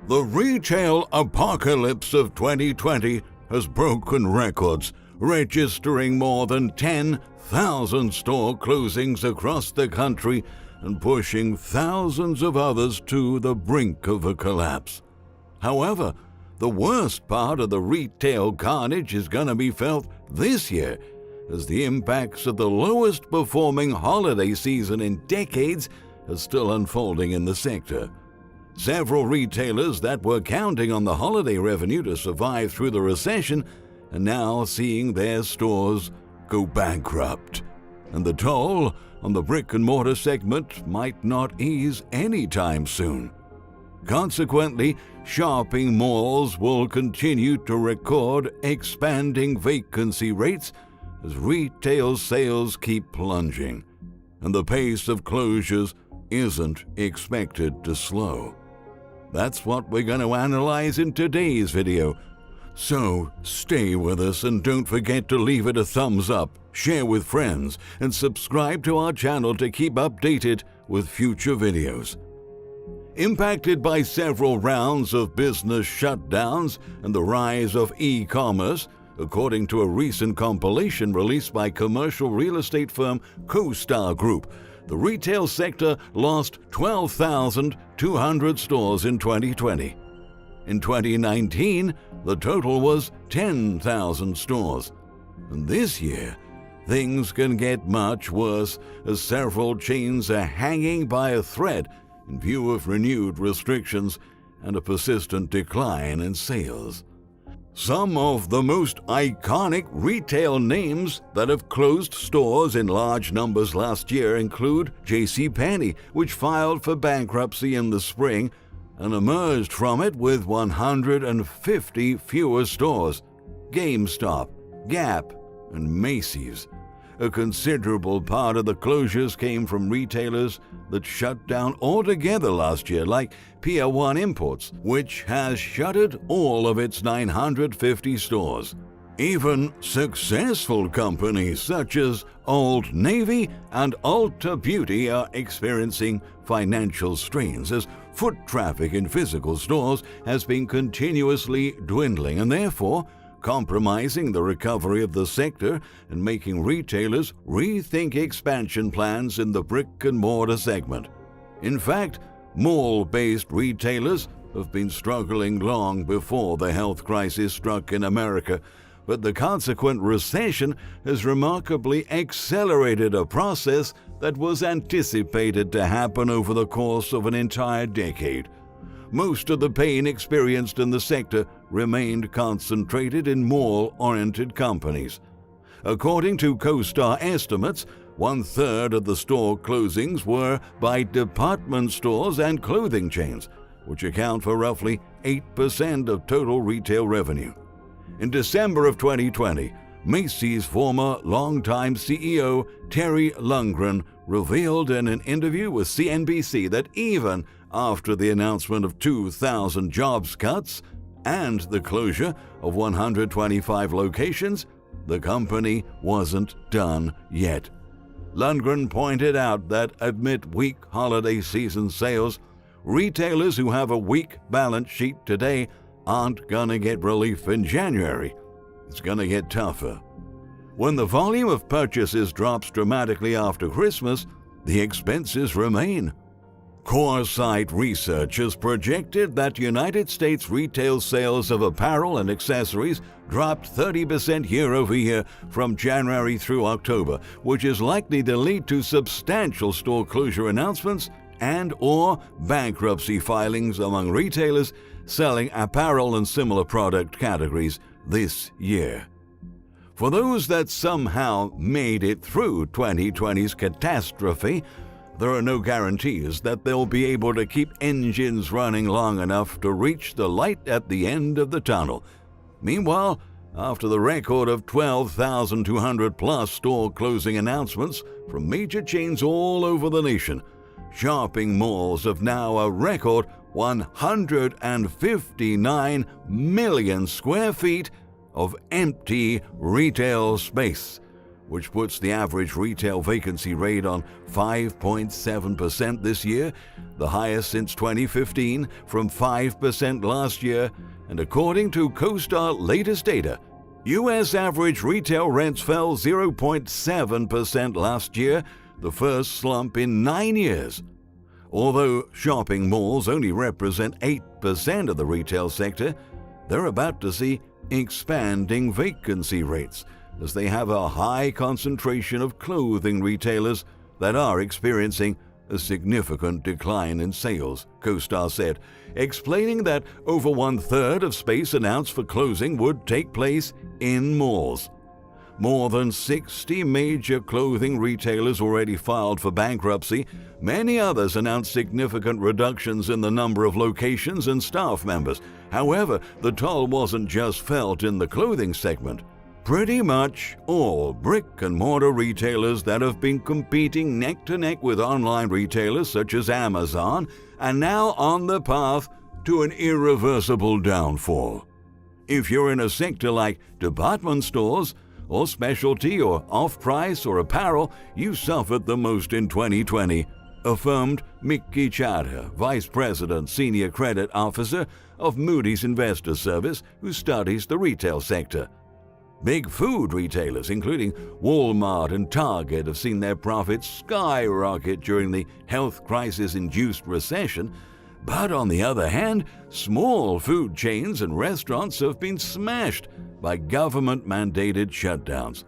The retail apocalypse of 2020 has broken records, registering more than 10,000 store closings across the country and pushing thousands of others to the brink of a collapse. However, the worst part of the retail carnage is going to be felt this year, as the impacts of the lowest performing holiday season in decades are still unfolding in the sector. Several retailers that were counting on the holiday revenue to survive through the recession are now seeing their stores go bankrupt. And the toll on the brick-and-mortar segment might not ease anytime soon. Consequently, shopping malls will continue to record expanding vacancy rates as retail sales keep plunging, and the pace of closures isn't expected to slow. That's what we're going to analyze in today's video. So stay with us and don't forget to leave it a thumbs up, share with friends, and subscribe to our channel to keep updated with future videos. Impacted by several rounds of business shutdowns and the rise of e-commerce, according to a recent compilation released by commercial real estate firm CoStar Group, the retail sector lost 12,200 stores in 2020. In 2019, the total was 10,000 stores. And this year, things can get much worse as several chains are hanging by a thread in view of renewed restrictions and a persistent decline in sales. Some of the most iconic retail names that have closed stores in large numbers last year include JCPenney, which filed for bankruptcy in the spring and emerged from it with 150 fewer stores, GameStop, Gap, and Macy's. A considerable part of the closures came from retailers that shut down altogether last year, like Pier 1 Imports, which has shuttered all of its 950 stores. Even successful companies such as Old Navy and Ulta Beauty are experiencing financial strains as foot traffic in physical stores has been continuously dwindling and therefore compromising the recovery of the sector and making retailers rethink expansion plans in the brick-and-mortar segment. In fact, mall-based retailers have been struggling long before the health crisis struck in America, but the consequent recession has remarkably accelerated a process that was anticipated to happen over the course of an entire decade. Most of the pain experienced in the sector remained concentrated in mall-oriented companies. According to CoStar estimates, 1/3 of the store closings were by department stores and clothing chains, which account for roughly 8% of total retail revenue. In December of 2020, Macy's former longtime CEO Terry Lundgren revealed in an interview with CNBC that even after the announcement of 2,000 jobs cuts and the closure of 125 locations, the company wasn't done yet. Lundgren pointed out that amid weak holiday season sales, retailers who have a weak balance sheet today aren't gonna get relief in January. It's gonna get tougher. When the volume of purchases drops dramatically after Christmas, the expenses remain. CoreSite Research has projected that United States retail sales of apparel and accessories dropped 30% year-over-year from January through October, which is likely to lead to substantial store closure announcements and/or bankruptcy filings among retailers selling apparel and similar product categories this year. For those that somehow made it through 2020's catastrophe, there are no guarantees that they'll be able to keep engines running long enough to reach the light at the end of the tunnel. Meanwhile, after the record of 12,200 plus store closing announcements from major chains all over the nation, shopping malls have now a record 159 million square feet of empty retail space, which puts the average retail vacancy rate on 5.7% this year, the highest since 2015 from 5% last year, and according to CoStar latest data, U.S. average retail rents fell 0.7% last year, the first slump in 9 years. Although shopping malls only represent 8% of the retail sector, they're about to see expanding vacancy rates, as they have a high concentration of clothing retailers that are experiencing a significant decline in sales, CoStar said, explaining that over 1/3 of space announced for closing would take place in malls. More than 60 major clothing retailers already filed for bankruptcy. Many others announced significant reductions in the number of locations and staff members. However, the toll wasn't just felt in the clothing segment. Pretty much all brick-and-mortar retailers that have been competing neck-to-neck with online retailers such as Amazon are now on the path to an irreversible downfall. If you're in a sector like department stores, or specialty or off-price or apparel, you suffered the most in 2020, affirmed Mickey Chadha, Vice President, Senior Credit Officer of Moody's Investor Service, who studies the retail sector. Big food retailers, including Walmart and Target, have seen their profits skyrocket during the health crisis-induced recession. But on the other hand, small food chains and restaurants have been smashed by government-mandated shutdowns.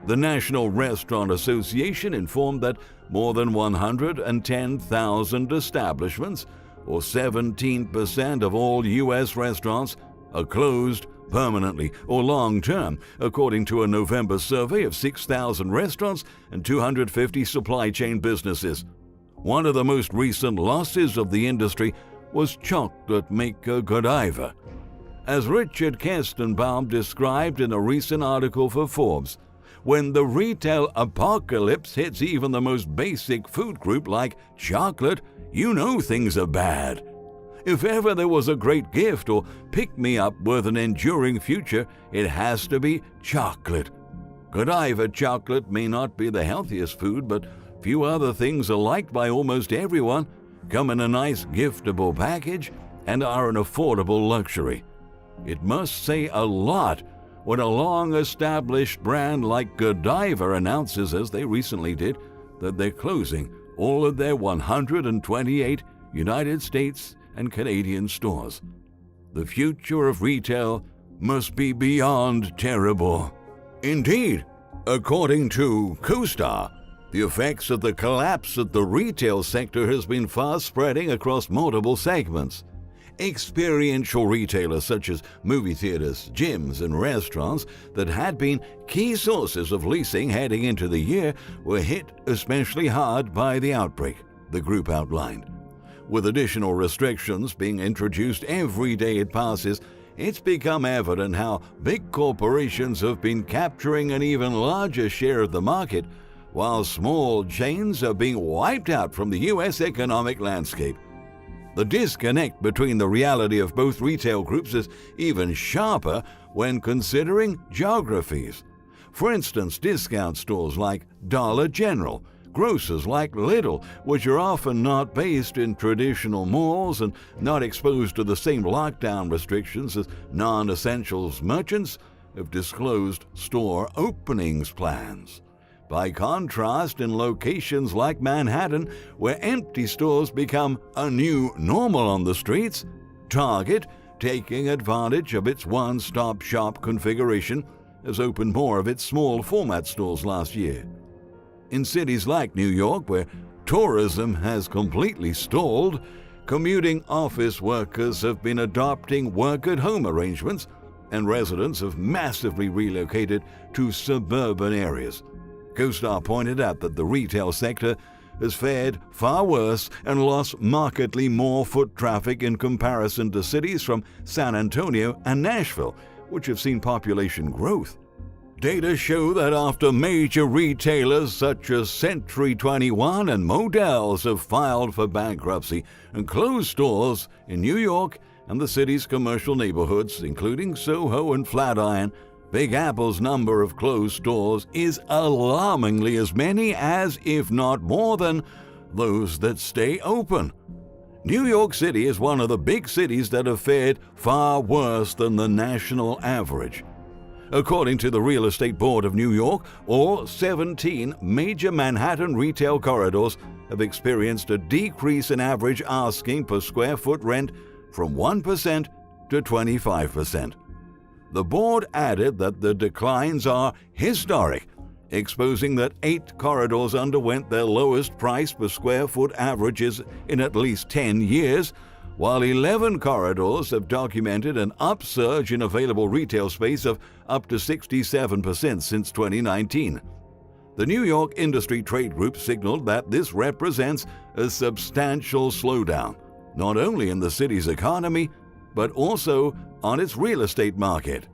The National Restaurant Association informed that more than 110,000 establishments, or 17% of all U.S. restaurants, are closed permanently or long-term, according to a November survey of 6,000 restaurants and 250 supply chain businesses. One of the most recent losses of the industry was chocolate maker Godiva. As Richard Kestenbaum described in a recent article for Forbes, when the retail apocalypse hits even the most basic food group like chocolate, you know things are bad. If ever there was a great gift or pick-me-up with an enduring future, it has to be chocolate. Godiva chocolate may not be the healthiest food, but few other things are liked by almost everyone, come in a nice giftable package, and are an affordable luxury. It must say a lot when a long-established brand like Godiva announces, as they recently did, that they're closing all of their 128 United States and Canadian stores. The future of retail must be beyond terrible. Indeed, according to CoStar, the effects of the collapse of the retail sector has been fast spreading across multiple segments. Experiential retailers such as movie theaters, gyms, and restaurants that had been key sources of leasing heading into the year were hit especially hard by the outbreak, the group outlined. With additional restrictions being introduced every day it passes, it's become evident how big corporations have been capturing an even larger share of the market, while small chains are being wiped out from the U.S. economic landscape. The disconnect between the reality of both retail groups is even sharper when considering geographies. For instance, discount stores like Dollar General, grocers like Lidl, which are often not based in traditional malls and not exposed to the same lockdown restrictions as non-essentials merchants, have disclosed store openings plans. By contrast, in locations like Manhattan, where empty stores become a new normal on the streets, Target, taking advantage of its one-stop shop configuration, has opened more of its small format stores last year. In cities like New York, where tourism has completely stalled, commuting office workers have been adopting work-at-home arrangements, and residents have massively relocated to suburban areas. CoStar pointed out that the retail sector has fared far worse and lost markedly more foot traffic in comparison to cities from San Antonio and Nashville, which have seen population growth. Data show that after major retailers such as Century 21 and Modell's have filed for bankruptcy and closed stores in New York and the city's commercial neighborhoods, including Soho and Flatiron, Big Apple's number of closed stores is alarmingly as many as, if not more than, those that stay open. New York City is one of the big cities that have fared far worse than the national average. According to the Real Estate Board of New York, all 17 major Manhattan retail corridors have experienced a decrease in average asking per square foot rent from 1% to 25%. The board added that the declines are historic, exposing that 8 corridors underwent their lowest price per square foot averages in at least 10 years, while 11 corridors have documented an upsurge in available retail space of up to 67% since 2019. The New York Industry Trade Group signaled that this represents a substantial slowdown, not only in the city's economy, but also on its real estate market.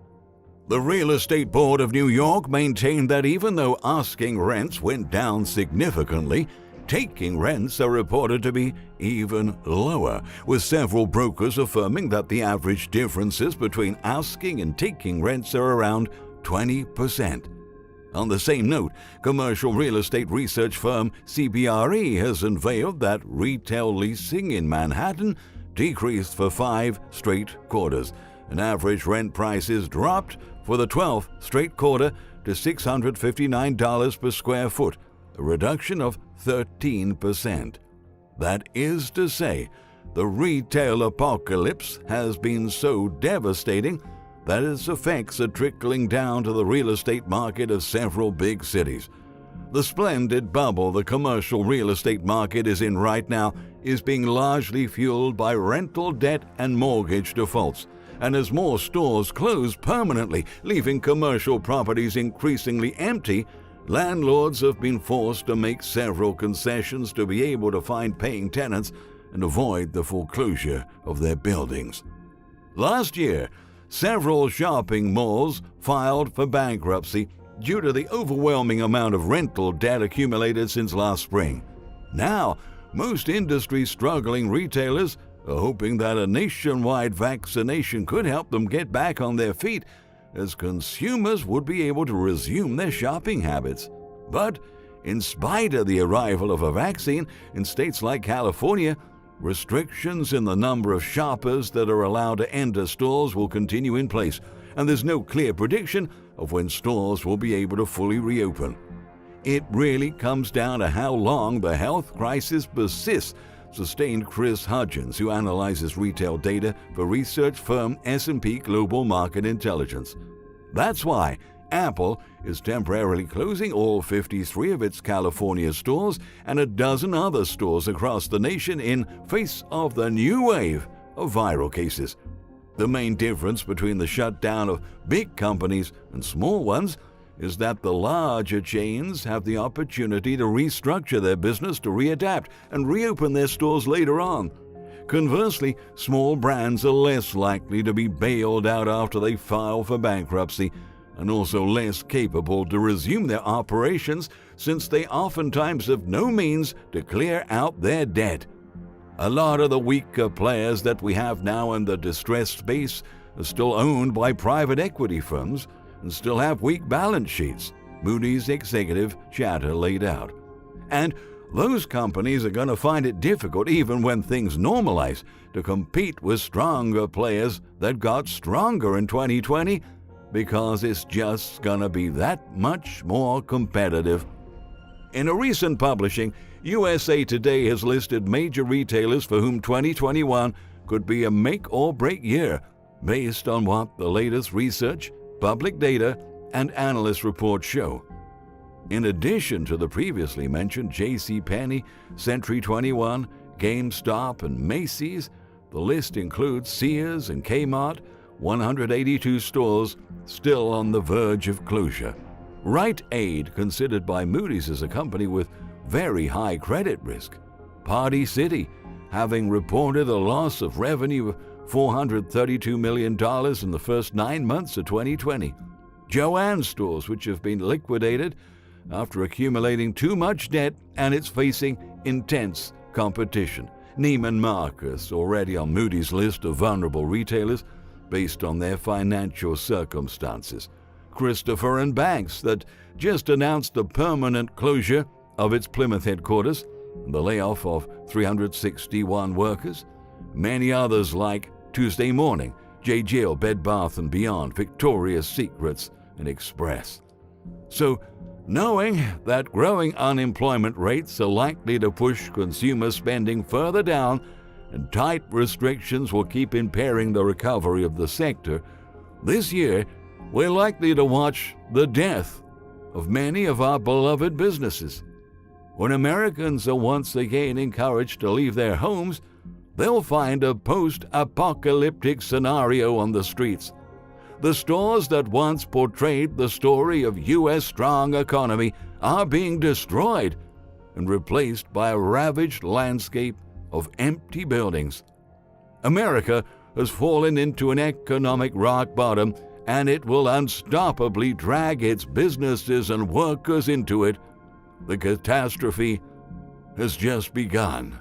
The Real Estate Board of New York maintained that even though asking rents went down significantly, taking rents are reported to be even lower, with several brokers affirming that the average differences between asking and taking rents are around 20%. On the same note, commercial real estate research firm CBRE has unveiled that retail leasing in Manhattan decreased for 5 straight quarters, and average rent prices dropped for the 12th straight quarter to $659 per square foot, a reduction of 13%. That is to say, the retail apocalypse has been so devastating that its effects are trickling down to the real estate market of several big cities. The splendid bubble the commercial real estate market is in right now is being largely fueled by rental debt and mortgage defaults. And as more stores close permanently, leaving commercial properties increasingly empty, landlords have been forced to make several concessions to be able to find paying tenants and avoid the foreclosure of their buildings. Last year, several shopping malls filed for bankruptcy due to the overwhelming amount of rental debt accumulated since last spring. Now, most industry-struggling retailers are hoping that a nationwide vaccination could help them get back on their feet, as consumers would be able to resume their shopping habits. But in spite of the arrival of a vaccine in states like California, restrictions in the number of shoppers that are allowed to enter stores will continue in place, and there's no clear prediction of when stores will be able to fully reopen. It really comes down to how long the health crisis persists, sustained Chris Hudgens, who analyzes retail data for research firm S&P Global Market Intelligence. That's why Apple is temporarily closing all 53 of its California stores and a dozen other stores across the nation in face of the new wave of viral cases. The main difference between the shutdown of big companies and small ones is that the larger chains have the opportunity to restructure their business to readapt and reopen their stores later on. Conversely, small brands are less likely to be bailed out after they file for bankruptcy, and also less capable to resume their operations since they oftentimes have no means to clear out their debt. A lot of the weaker players that we have now in the distressed space are still owned by private equity firms and still have weak balance sheets, Moody's executive chatter laid out. And those companies are going to find it difficult, even when things normalize, to compete with stronger players that got stronger in 2020, because it's just going to be that much more competitive. In a recent publishing, USA Today has listed major retailers for whom 2021 could be a make-or-break year, based on what the latest research, public data, and analyst reports show. In addition to the previously mentioned JCPenney, Century 21, GameStop, and Macy's, the list includes Sears and Kmart, 182 stores still on the verge of closure. Rite Aid, considered by Moody's as a company with very high credit risk. Party City, having reported a loss of revenue of $432 million in the first 9 months of 2020. Joann stores, which have been liquidated after accumulating too much debt, and it's facing intense competition. Neiman Marcus, already on Moody's list of vulnerable retailers based on their financial circumstances. Christopher & Banks that just announced the permanent closure of its Plymouth headquarters and the layoff of 361 workers. Many others like Tuesday Morning, J. Jill, Bed Bath & Beyond, Victoria's Secrets, and Express. So, knowing that growing unemployment rates are likely to push consumer spending further down and tight restrictions will keep impairing the recovery of the sector, this year we're likely to watch the death of many of our beloved businesses. When Americans are once again encouraged to leave their homes, they'll find a post-apocalyptic scenario on the streets. The stores that once portrayed the story of U.S. strong economy are being destroyed and replaced by a ravaged landscape of empty buildings. America has fallen into an economic rock bottom, and it will unstoppably drag its businesses and workers into it. The catastrophe has just begun.